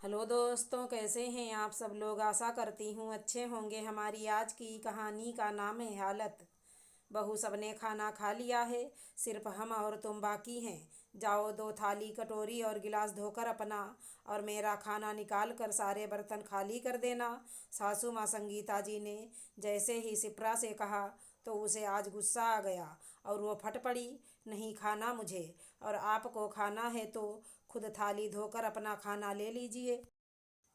Hello दोस्तों, कैसे हैं आप सब लोग। आशा करती हूँ अच्छे होंगे। हमारी आज की कहानी का नाम है हालत। बहू, सबने खाना खा लिया है, सिर्फ हम और तुम बाकी हैं। जाओ, दो थाली कटोरी और गिलास धोकर अपना और मेरा खाना निकाल कर सारे बर्तन खाली कर देना। सासू माँ संगीता जी ने जैसे ही सिप्रा से कहा तो उसे आज गुस्सा आ गया और वो फट पड़ी। नहीं खाना मुझे, और आपको खाना है तो खुद थाली धोकर अपना खाना ले लीजिए।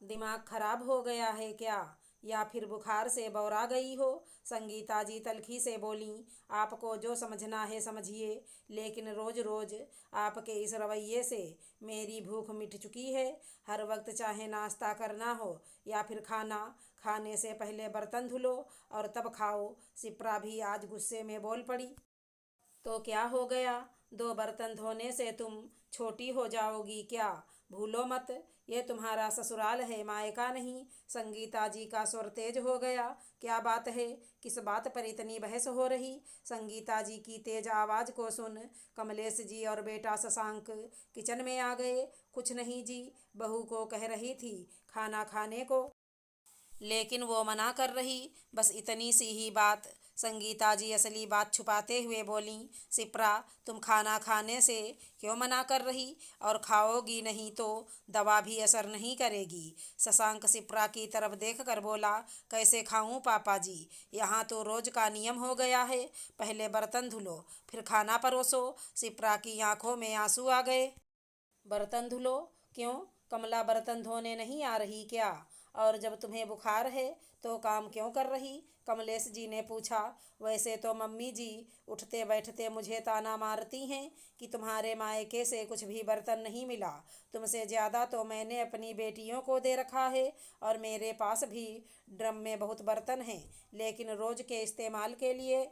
दिमाग खराब हो गया है क्या, या फिर बुखार से बौरा गई हो। संगीता जी तलखी से बोलीं। आपको जो समझना है समझिए, लेकिन रोज रोज आपके इस रवैये से मेरी भूख मिट चुकी है। हर वक्त चाहे नाश्ता करना हो या फिर खाना, खाने से पहले बर्तन धुलो और तब खाओ। सिप्रा भी आज गुस्से में बोल पड़ी। तो क्या हो गया, दो बर्तन धोने से तुम छोटी हो जाओगी क्या। भूलो मत, ये तुम्हारा ससुराल है, मायका नहीं। संगीता जी का स्वर तेज हो गया। क्या बात है, किस बात पर इतनी बहस हो रही। संगीता जी की तेज आवाज़ को सुन कमलेश जी और बेटा शशांक किचन में आ गए। कुछ नहीं जी, बहू को कह रही थी खाना खाने को, लेकिन वो मना कर रही, बस इतनी सी ही बात। संगीता जी असली बात छुपाते हुए बोलीं। सिप्रा, तुम खाना खाने से क्यों मना कर रही, और खाओगी नहीं तो दवा भी असर नहीं करेगी। शशांक सिप्रा की तरफ देख कर बोला, कैसे खाऊं पापा जी, यहाँ तो रोज़ का नियम हो गया है, पहले बर्तन धुलो फिर खाना परोसो। सिप्रा की आंखों में आंसू आ गए। बर्तन धुलो? क्यों, कमला बर्तन धोने नहीं आ रही क्या? और जब तुम्हें बुखार है तो काम क्यों कर रही? कमलेश जी ने पूछा। वैसे तो मम्मी जी उठते बैठते मुझे ताना मारती हैं कि तुम्हारे मायके से कुछ भी बर्तन नहीं मिला। तुमसे ज़्यादा तो मैंने अपनी बेटियों को दे रखा है, और मेरे पास भी ड्रम में बहुत बर्तन हैं, लेकिन रोज़ के इस्तेमाल के लिए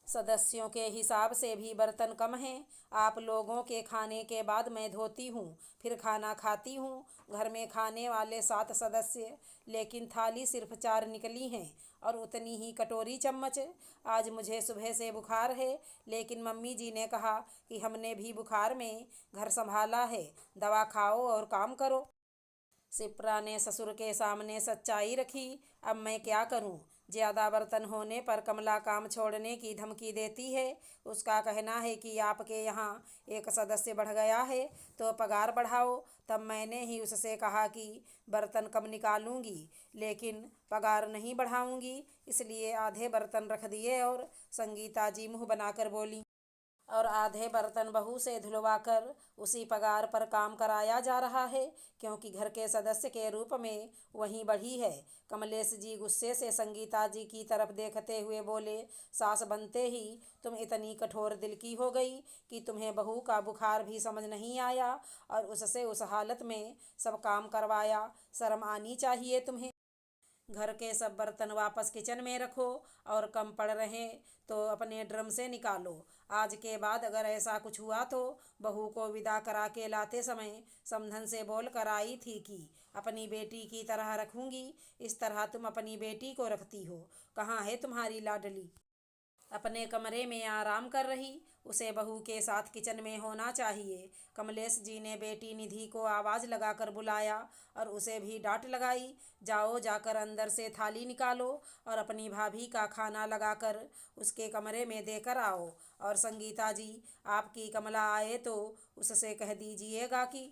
सदस्यों के हिसाब से भी बर्तन कम हैं। आप लोगों के खाने के बाद मैं धोती हूँ, फिर खाना खाती हूँ। घर में खाने वाले 7 सदस्य, लेकिन थाली सिर्फ 4 निकली हैं, और उतनी ही कटोरी चम्मच। आज मुझे सुबह से बुखार है, लेकिन मम्मी जी ने कहा कि हमने भी बुखार में घर संभाला है, दवा खाओ और काम करो। सिप्रा ने ससुर के सामने सच्चाई रखी। अब मैं क्या करूं? ज़्यादा बर्तन होने पर कमला काम छोड़ने की धमकी देती है। उसका कहना है कि आपके यहाँ एक सदस्य बढ़ गया है तो पगार बढ़ाओ। तब मैंने ही उससे कहा कि बर्तन कम निकालूंगी, लेकिन पगार नहीं बढ़ाऊंगी, इसलिए आधे बर्तन रख दिए। और संगीता जी मुँह बनाकर बोली, और आधे बर्तन बहू से धुलवा कर उसी पगार पर काम कराया जा रहा है, क्योंकि घर के सदस्य के रूप में वही बढ़ी है। कमलेश जी गुस्से से संगीता जी की तरफ देखते हुए बोले, सास बनते ही तुम इतनी कठोर दिल की हो गई कि तुम्हें बहू का बुखार भी समझ नहीं आया, और उससे उस हालत में सब काम करवाया। शर्म आनी चाहिए तुम्हें। घर के सब बर्तन वापस किचन में रखो, और कम पड़ रहे तो अपने ड्रम से निकालो। आज के बाद अगर ऐसा कुछ हुआ तो बहू को विदा करा के लाते समय समधन से बोल कर आई थी कि अपनी बेटी की तरह रखूंगी। इस तरह तुम अपनी बेटी को रखती हो। कहाँ है तुम्हारी लाडली? अपने कमरे में आराम कर रही, उसे बहू के साथ किचन में होना चाहिए। कमलेश जी ने बेटी निधि को आवाज़ लगाकर बुलाया और उसे भी डांट लगाई। जाओ, जाकर अंदर से थाली निकालो और अपनी भाभी का खाना लगाकर उसके कमरे में देकर आओ। और संगीता जी, आपकी कमला आए तो उससे कह दीजिएगा कि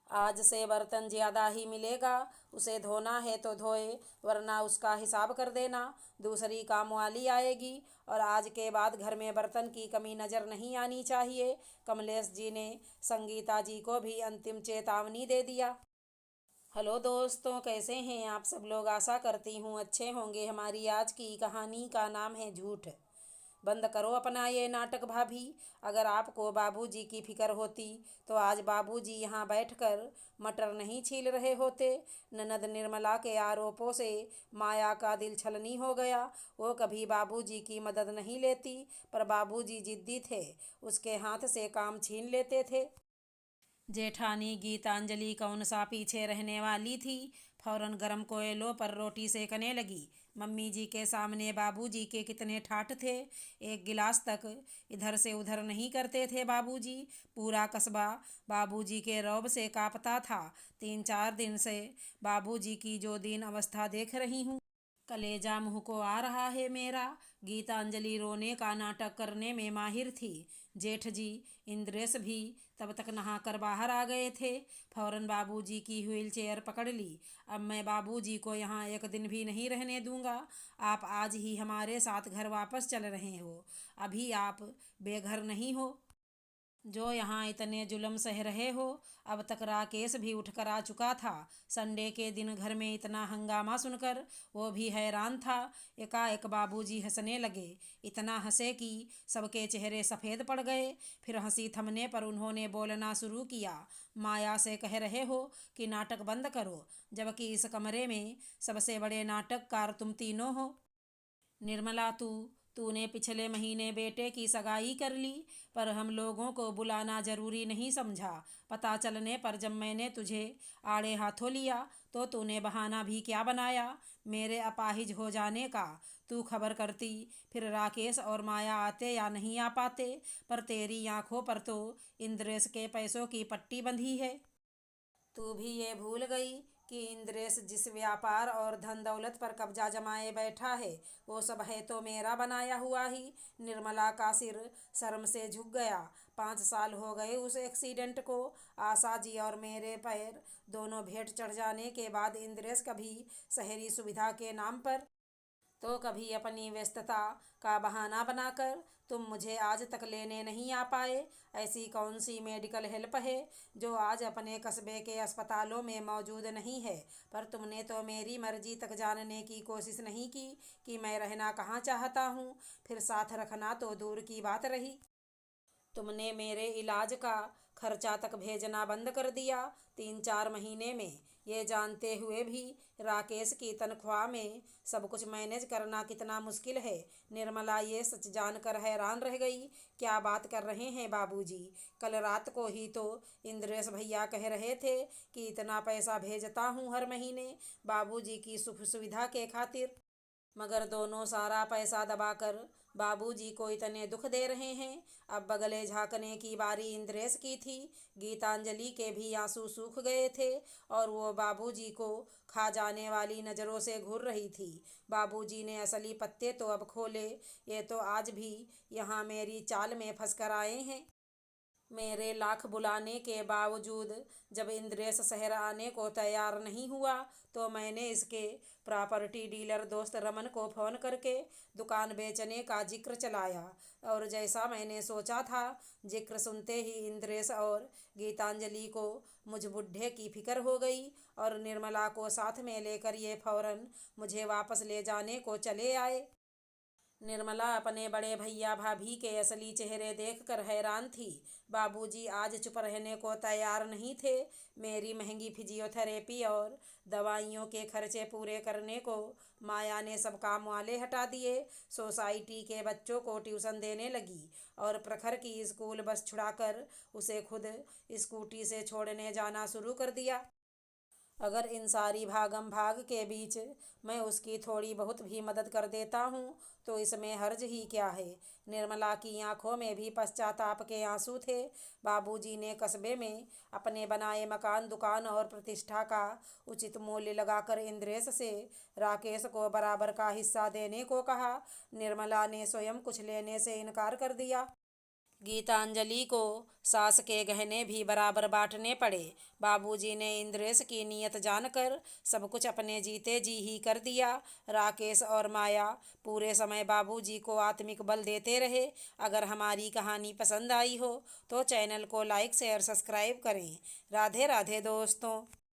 आज से बर्तन ज़्यादा ही मिलेगा, उसे धोना है तो धोए, वरना उसका हिसाब कर देना। दूसरी काम वाली आएगी, और आज के बाद घर में बर्तन की कमी नज़र नहीं आनी चाहिए। कमलेश जी ने संगीता जी को भी अंतिम चेतावनी दे दिया। हेलो दोस्तों, कैसे हैं आप सब लोग। आशा करती हूँ अच्छे होंगे। हमारी आज की कहानी का नाम है झूठ। बंद करो अपना ये नाटक भाभी। अगर आपको बाबूजी की फिक्र होती तो आज बाबूजी यहाँ बैठकर मटर नहीं छील रहे होते। ननद निर्मला के आरोपों से माया का दिल छलनी हो गया। वो कभी बाबूजी की मदद नहीं लेती, पर बाबूजी जिद्दी थे, उसके हाथ से काम छीन लेते थे। जेठानी गीतांजलि कौन सा पीछे रहने वाली थी। फौरन गरम कोयलों पर रोटी सेकने लगी। मम्मी जी के सामने बाबूजी के कितने ठाठ थे। एक गिलास तक इधर से उधर नहीं करते थे बाबूजी। पूरा कस्बा बाबूजी के रौब से कांपता था। 3-4 दिन से बाबूजी की जो दीन अवस्था देख रही हूँ, कलेजा मुँह को आ रहा है मेरा। गीतांजलि रोने का नाटक करने में माहिर थी। जेठ जी इंद्रेश भी तब तक नहाकर बाहर आ गए थे। फौरन बाबूजी की व्हील चेयर पकड़ ली। अब मैं बाबूजी को यहाँ एक दिन भी नहीं रहने दूंगा। आप आज ही हमारे साथ घर वापस चल रहे हो। अभी आप बेघर नहीं हो जो यहाँ इतने जुल्म सह रहे हो। अब तक राकेश भी उठकर आ चुका था। संडे के दिन घर में इतना हंगामा सुनकर वो भी हैरान था। एकाएक बाबूजी हंसने लगे। इतना हंसे कि सबके चेहरे सफ़ेद पड़ गए। फिर हंसी थमने पर उन्होंने बोलना शुरू किया। माया से कह रहे हो कि नाटक बंद करो, जबकि इस कमरे में सबसे बड़े नाटककार तुम तीनों हो। निर्मला, तूने पिछले महीने बेटे की सगाई कर ली, पर हम लोगों को बुलाना ज़रूरी नहीं समझा। पता चलने पर जब मैंने तुझे आड़े हाथों लिया तो तूने बहाना भी क्या बनाया मेरे अपाहिज हो जाने का। तू खबर करती फिर राकेश और माया आते या नहीं आ पाते, पर तेरी आंखों पर तो इंद्रेश के पैसों की पट्टी बंधी है। तू भी ये भूल गई कि इंद्रेश जिस व्यापार और धन दौलत पर कब्जा जमाए बैठा है, वो सब है तो मेरा बनाया हुआ ही। निर्मला का सिर शर्म से झुक गया। 5 साल हो गए उस एक्सीडेंट को। आशा जी और मेरे पैर दोनों भेंट चढ़ जाने के बाद इंद्रेश कभी शहरी सुविधा के नाम पर तो कभी अपनी व्यस्तता का बहाना बनाकर तुम मुझे आज तक लेने नहीं आ पाए। ऐसी कौन सी मेडिकल हेल्प है जो आज अपने कस्बे के अस्पतालों में मौजूद नहीं है? पर तुमने तो मेरी मर्जी तक जानने की कोशिश नहीं की कि मैं रहना कहाँ चाहता हूँ। फिर साथ रखना तो दूर की बात रही, तुमने मेरे इलाज का खर्चा तक भेजना बंद कर दिया 3-4 महीने में। ये जानते हुए भी राकेश की तनख्वाह में सब कुछ मैनेज करना कितना मुश्किल है। निर्मला ये सच जानकर हैरान रह गई। क्या बात कर रहे हैं बाबूजी? कल रात को ही तो इंद्रेश भैया कह रहे थे कि इतना पैसा भेजता हूँ हर महीने बाबूजी की सुख सुविधा के खातिर, मगर दोनों सारा पैसा दबाकर बाबूजी को इतने दुख दे रहे हैं। अब बगले झांकने की बारी इंद्रेश की थी। गीतांजलि के भी आंसू सूख गए थे और वो बाबूजी को खा जाने वाली नज़रों से घूर रही थी। बाबूजी ने असली पत्ते तो अब खोले। ये तो आज भी यहाँ मेरी चाल में फंस कर आए हैं। मेरे लाख बुलाने के बावजूद जब इंद्रेश शहर आने को तैयार नहीं हुआ तो मैंने इसके प्रॉपर्टी डीलर दोस्त रमन को फ़ोन करके दुकान बेचने का जिक्र चलाया। और जैसा मैंने सोचा था, जिक्र सुनते ही इंद्रेश और गीतांजलि को मुझ बुढ़े की फिक्र हो गई और निर्मला को साथ में लेकर ये फ़ौरन मुझे वापस ले जाने को चले आए। निर्मला अपने बड़े भैया भाभी के असली चेहरे देखकर हैरान थी। बाबूजी आज चुप रहने को तैयार नहीं थे। मेरी महंगी फिजियोथेरेपी और दवाइयों के खर्चे पूरे करने को माया ने सब काम वाले हटा दिए। सोसाइटी के बच्चों को ट्यूशन देने लगी और प्रखर की स्कूल बस छुड़ाकर उसे खुद स्कूटी से छोड़ने जाना शुरू कर दिया। अगर इन सारी भागम भाग के बीच मैं उसकी थोड़ी बहुत भी मदद कर देता हूँ तो इसमें हर्ज ही क्या है। निर्मला की आंखों में भी पश्चाताप के आंसू थे। बाबूजी ने कस्बे में अपने बनाए मकान, दुकान और प्रतिष्ठा का उचित मूल्य लगाकर इंद्रेश से राकेश को बराबर का हिस्सा देने को कहा। निर्मला ने स्वयं कुछ लेने से इनकार कर दिया। गीतांजलि को सास के गहने भी बराबर बांटने पड़े। बाबूजी ने इंद्रेश की नीयत जानकर सब कुछ अपने जीते जी ही कर दिया। राकेश और माया पूरे समय बाबूजी को आत्मिक बल देते रहे। अगर हमारी कहानी पसंद आई हो तो चैनल को लाइक शेयर सब्सक्राइब करें। राधे राधे दोस्तों।